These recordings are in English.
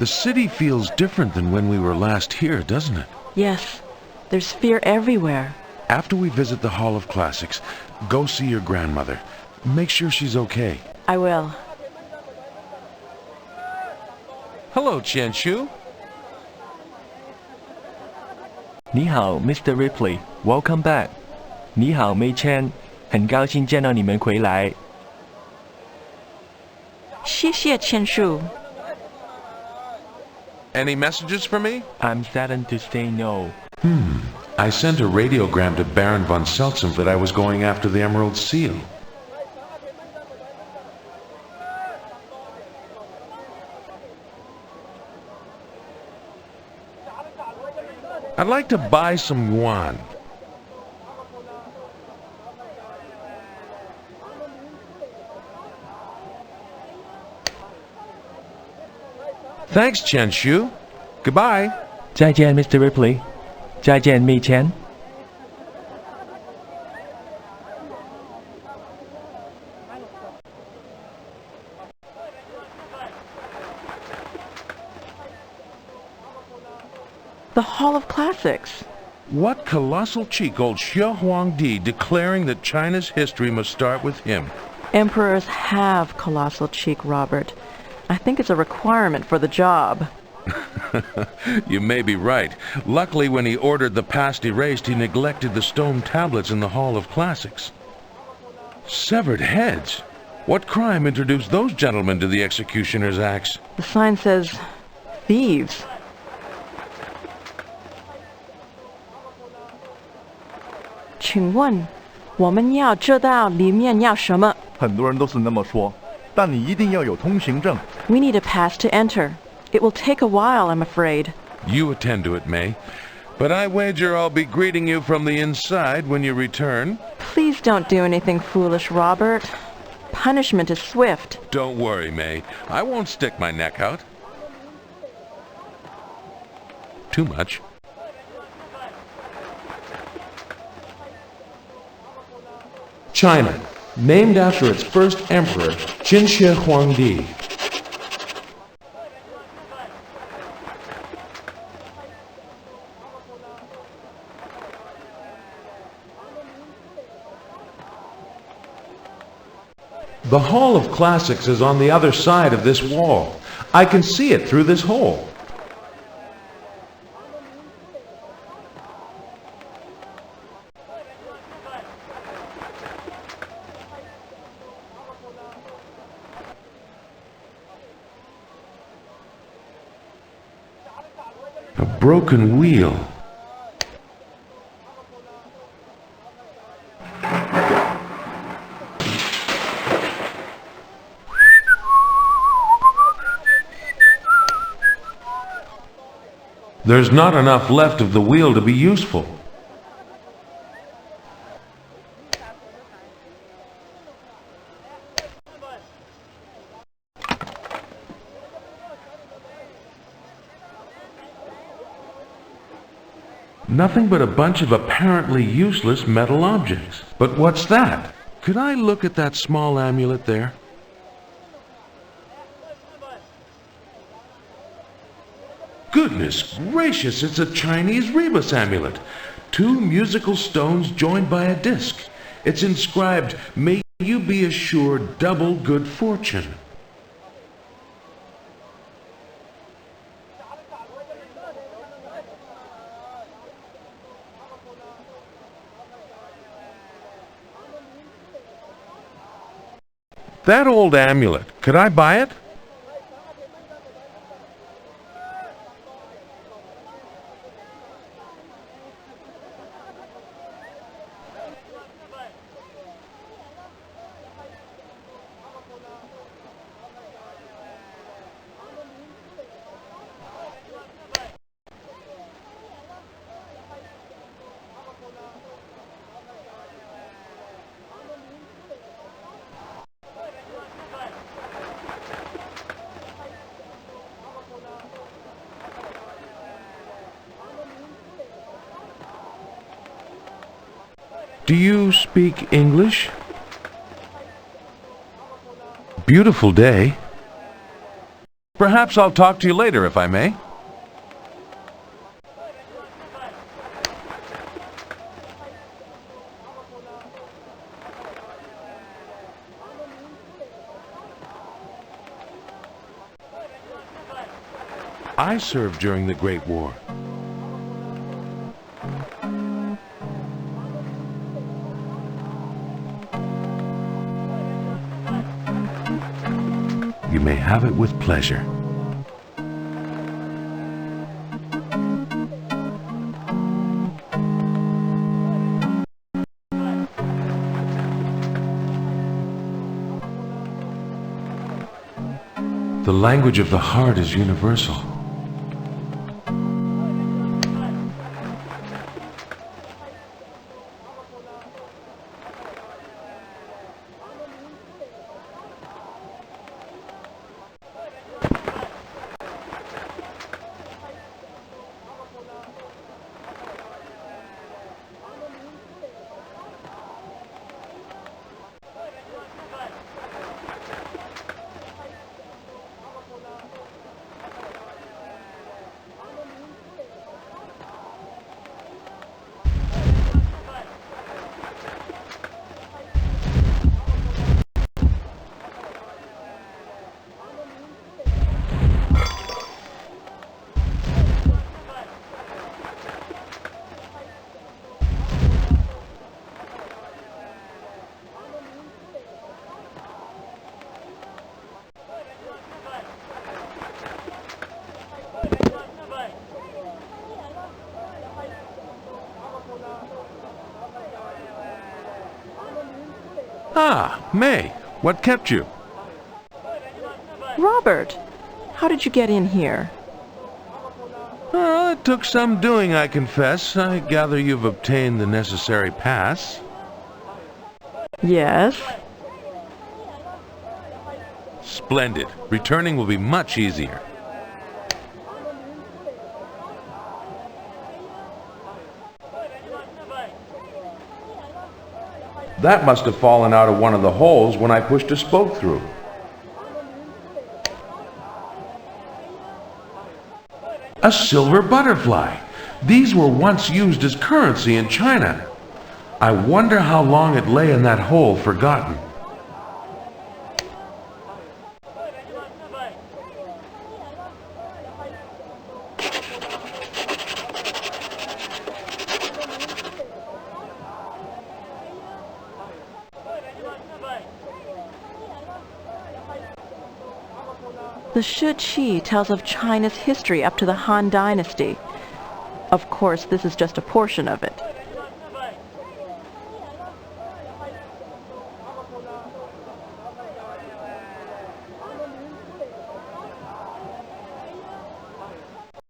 The city feels different than when we were last here, doesn't it? Yes, there's fear everywhere. After we visit the Hall of Classics, go see your grandmother. Make sure she's okay. I will. Hello, Qianshu. 你好 ，Mr. Ripley, welcome back. 你好 Mei Chen, 很高兴见到你们回来。谢谢千树。 Any messages for me? I'm saddened to say no. I sent a radiogram to Baron von Seltzow that I was going after the Emerald Seal. I'd like to buy some yuan. Thanks, Qianshu. Goodbye. 再见 ，Mr. Ripley. 再见 Mei Chen. The Hall of Classics. What colossal cheek old Xie Huangdi declaring that China's history must start with him. Emperors have colossal cheek, Robert. I think it's a requirement for the job. You may be right. Luckily, when he ordered the past erased, he neglected the stone tablets in the Hall of Classics. Severed heads? What crime introduced those gentlemen to the executioner's axe? The sign says, thieves. 请问，我们要知道里面要什么？很多人都是那么说，但你一定要有通行证。 We need a pass to enter. It will take a while, I'm afraid. You attend to it, May. But I wager I'll be greeting you from the inside when you return. Please don't do anything foolish, Robert. Punishment is swift. Don't worry, May. I won't stick my neck out. Too much. China, named after its first emperor, Qin Huangdi. The Hall of Classics is on the other side of this wall. I can see it through this hole. A broken wheel. There's not enough left of the wheel to be useful. Nothing but a bunch of apparently useless metal objects. But what's that? Could I look at that small amulet there? Goodness gracious, it's a Chinese rebus amulet. 2 musical stones joined by a disc. It's inscribed, "May you be assured double good fortune." That old amulet, could I buy it? Do you speak English? Beautiful day. Perhaps I'll talk to you later if I may. I served during the Great War. You may have it with pleasure. The language of the heart is universal. Ah, May, what kept you? Robert, how did you get in here? Well, it took some doing, I confess. I gather you've obtained the necessary pass. Yes. Splendid. Returning will be much easier. That must have fallen out of one of the holes when I pushed a spoke through. A silver butterfly. These were once used as currency in China. I wonder how long it lay in that hole forgotten. The Shi Qi tells of China's history up to the Han Dynasty. Of course, this is just a portion of it.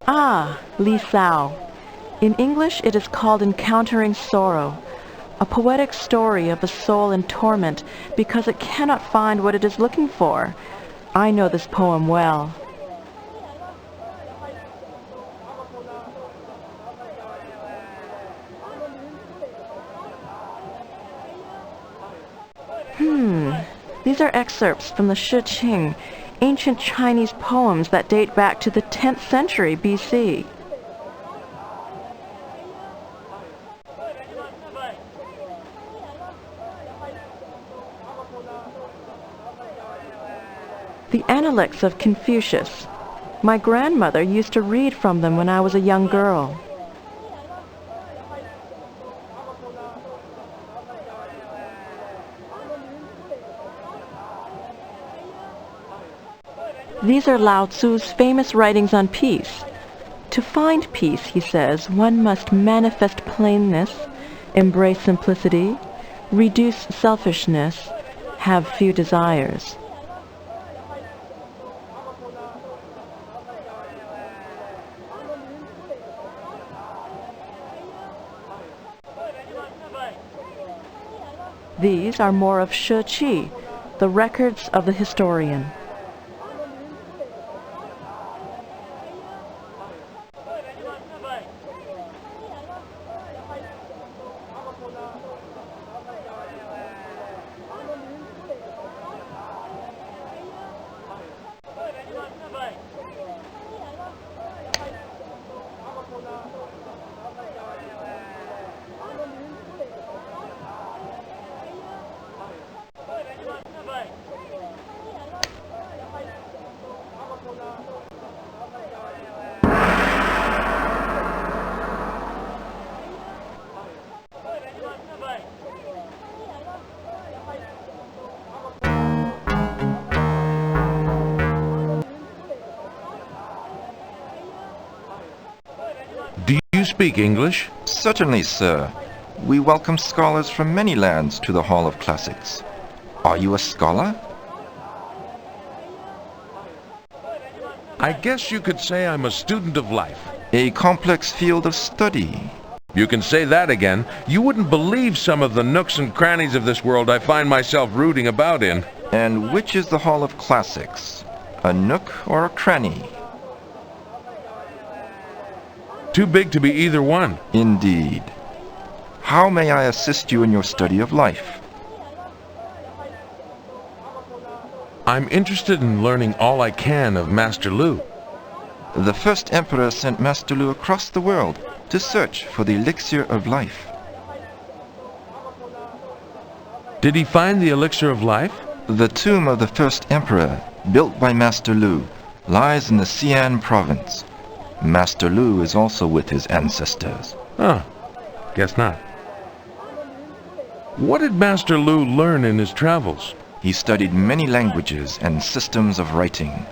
Ah, Li Sao. In English, it is called Encountering Sorrow, a poetic story of a soul in torment because it cannot find what it is looking for. I know this poem well. These are excerpts from the Shi Qing, ancient Chinese poems that date back to the 10th century BC. The Analects of Confucius. My grandmother used to read from them when I was a young girl. These are Lao Tzu's famous writings on peace. To find peace, he says, one must manifest plainness, embrace simplicity, reduce selfishness, have few desires. These are more of Shi Qi, the records of the historian. you speak English? Certainly, sir. We welcome scholars from many lands to the Hall of Classics. Are you a scholar? I guess you could say I'm a student of life. A complex field of study. You can say that again. You wouldn't believe some of the nooks and crannies of this world I find myself rooting about in. And which is the Hall of Classics? A nook or a cranny? Too big to be either one. Indeed. How may I assist you in your study of life? I'm interested in learning all I can of Master Lu. The first emperor sent Master Lu across the world to search for the elixir of life. Did he find the elixir of life? The tomb of the first emperor, built by Master Lu, lies in the Xi'an province. Master Lu is also with his ancestors. Huh. Guess not. What did Master Lu learn in his travels? He studied many languages and systems of writing.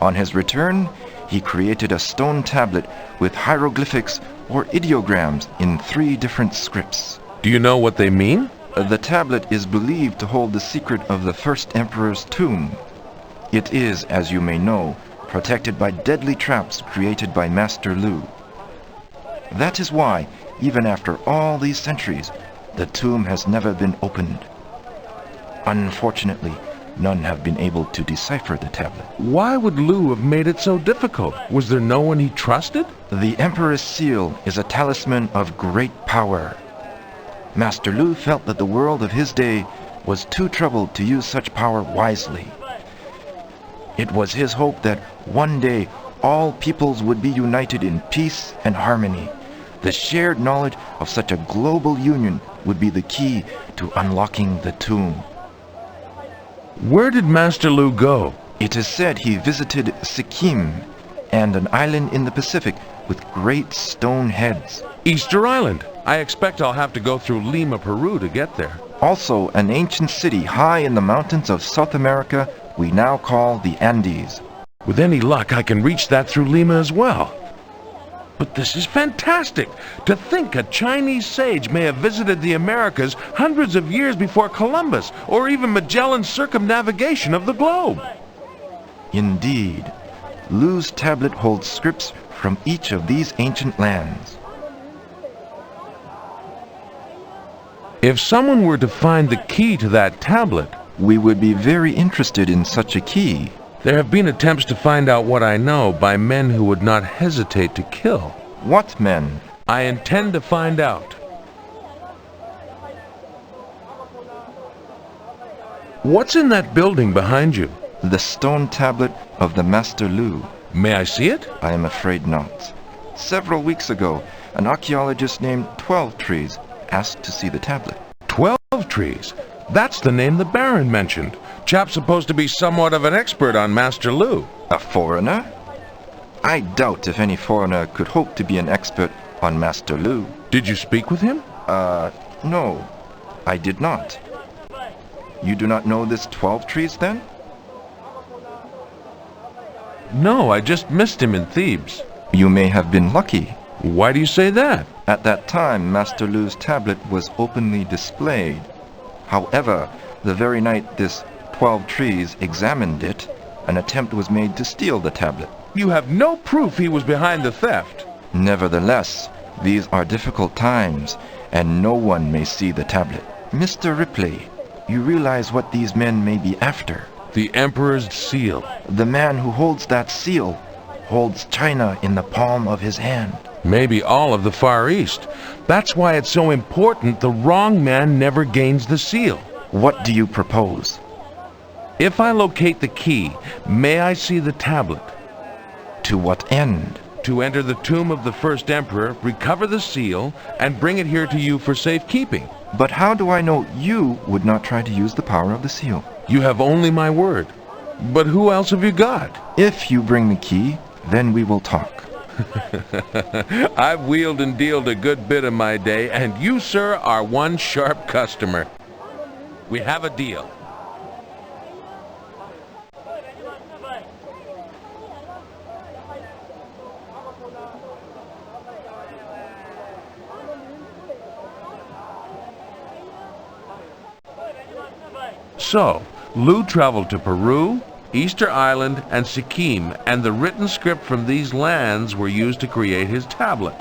On his return, he created a stone tablet with hieroglyphics or ideograms in 3 different scripts. Do you know what they mean? The tablet is believed to hold the secret of the first emperor's tomb. It is, as you may know, protected by deadly traps created by Master Lu. That is why, even after all these centuries, the tomb has never been opened. Unfortunately, none have been able to decipher the tablet. Why would Lu have made it so difficult? Was there no one he trusted? The Emperor's seal is a talisman of great power. Master Lu felt that the world of his day was too troubled to use such power wisely. It was his hope that one day all peoples would be united in peace and harmony. The shared knowledge of such a global union would be the key to unlocking the tomb. Where did Master Lu go? It is said he visited Sikkim and an island in the Pacific with great stone heads. Easter Island. I expect I'll have to go through Lima, Peru to get there. Also, an ancient city high in the mountains of South America we now call the Andes. With any luck, I can reach that through Lima as well. But this is fantastic! To think a Chinese sage may have visited the Americas hundreds of years before Columbus, or even Magellan's circumnavigation of the globe. Indeed, Lu's tablet holds scripts from each of these ancient lands. If someone were to find the key to that tablet, we would be very interested in such a key. There have been attempts to find out what I know by men who would not hesitate to kill. What men? I intend to find out. What's in that building behind you? The stone tablet of the Master Lu. May I see it? I am afraid not. Several weeks ago, an archaeologist named 12 Trees asked to see the tablet. 12 Trees? That's the name the Baron mentioned. Chap's supposed to be somewhat of an expert on Master Lu. A foreigner? I doubt if any foreigner could hope to be an expert on Master Lu. Did you speak with him? No, I did not. You do not know this 12 Trees, then? No, I just missed him in Thebes. You may have been lucky. Why do you say that? At that time, Master Lu's tablet was openly displayed. However, the very night this 12 Trees examined it, an attempt was made to steal the tablet. You have no proof he was behind the theft. Nevertheless, these are difficult times, and no one may see the tablet. Mr. Ripley, you realize what these men may be after. The Emperor's seal. The man who holds that seal holds China in the palm of his hand. Maybe all of the Far East. That's why it's so important the wrong man never gains the seal. What do you propose? If I locate the key, may I see the tablet? To what end? To enter the tomb of the first emperor, recover the seal, and bring it here to you for safekeeping. But how do I know you would not try to use the power of the seal? You have only my word. But who else have you got? If you bring the key, then we will talk. I've wheeled and dealed a good bit of my day, and you, sir, are one sharp customer. We have a deal. So, Lu traveled to Peru, Easter Island, and Sikkim, and the written script from these lands were used to create his tablet.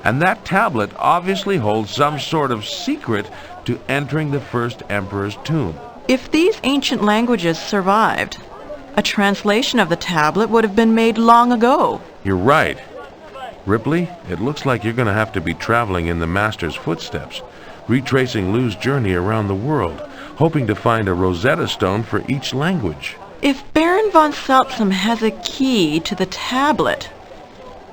And that tablet obviously holds some sort of secret to entering the first emperor's tomb. If these ancient languages survived, a translation of the tablet would have been made long ago. You're right. Ripley, it looks like you're going to have to be traveling in the Master's footsteps, retracing Lu's journey around the world, hoping to find a Rosetta Stone for each language. If Baron von Seltsam has a key to the tablet,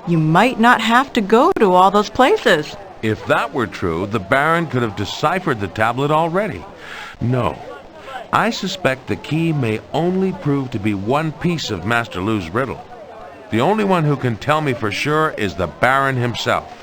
you might not have to go to all those places. If that were true, the Baron could have deciphered the tablet already. No. I suspect the key may only prove to be one piece of Master Lu's riddle. The only one who can tell me for sure is the Baron himself.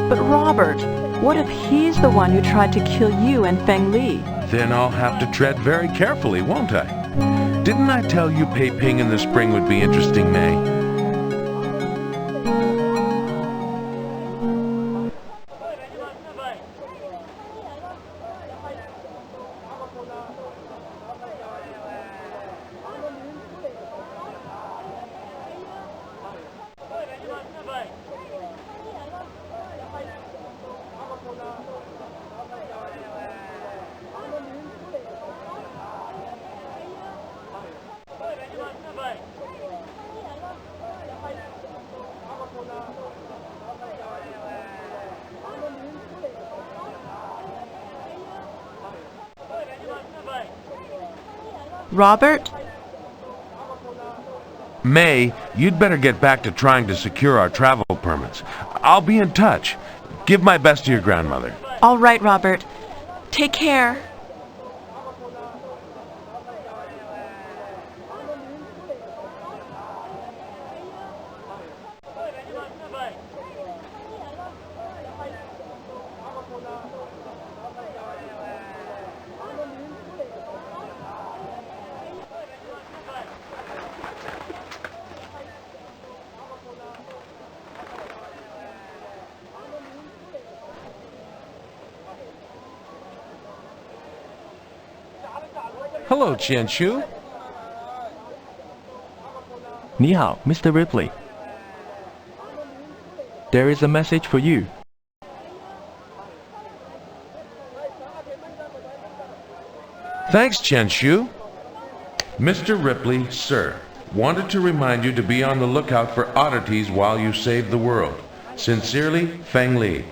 But Robert, what if he's the one who tried to kill you and Feng Li? Then I'll have to tread very carefully, won't I? Didn't I tell you Peiping in the spring would be interesting, May? Robert? May, you'd better get back to trying to secure our travel permits. I'll be in touch. Give my best to your grandmother. All right, Robert. Take care. Hello, Qianshu. 你好, Mr. Ripley. There is a message for you. Thanks, Qianshu. Mr. Ripley, sir, wanted to remind you to be on the lookout for oddities while you save the world. Sincerely, Feng Li.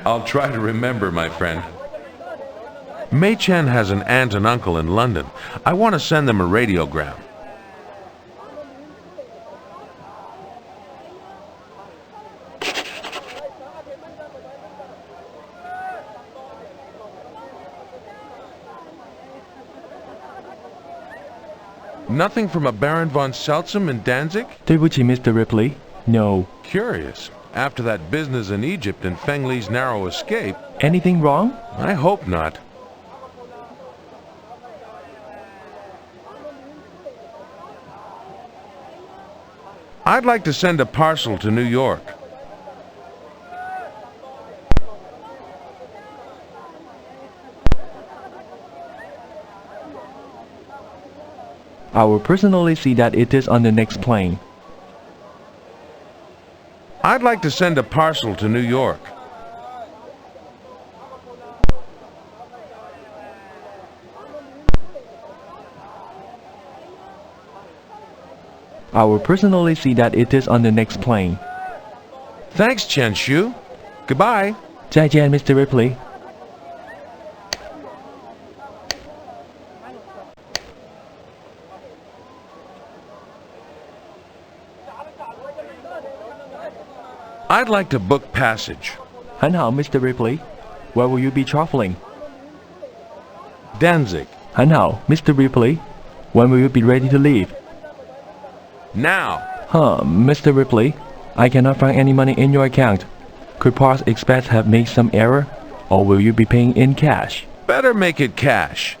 I'll try to remember, my friend. Mei Chen has an aunt and uncle in London. I want to send them a radiogram. Nothing from a Baron von Seltsam in Danzig? 对不起, Mr. Ripley. No. Curious. After that business in Egypt and Feng Li's narrow escape... Anything wrong? I hope not. I'd like to send a parcel to New York. I will personally see that it is on the next plane. I'd like to send a parcel to New York. I will personally see that it is on the next plane. Thanks, Qianshu. Goodbye. 再见, Mr. Ripley. I'd like to book passage. 很好, Mr. Ripley. Where will you be traveling? Danzig. 很好, Mr. Ripley. When will you be ready to leave? Now. Mr. Ripley, I cannot find any money in your account. Could Parts Express have made some error? Or will you be paying in cash? Better make it cash.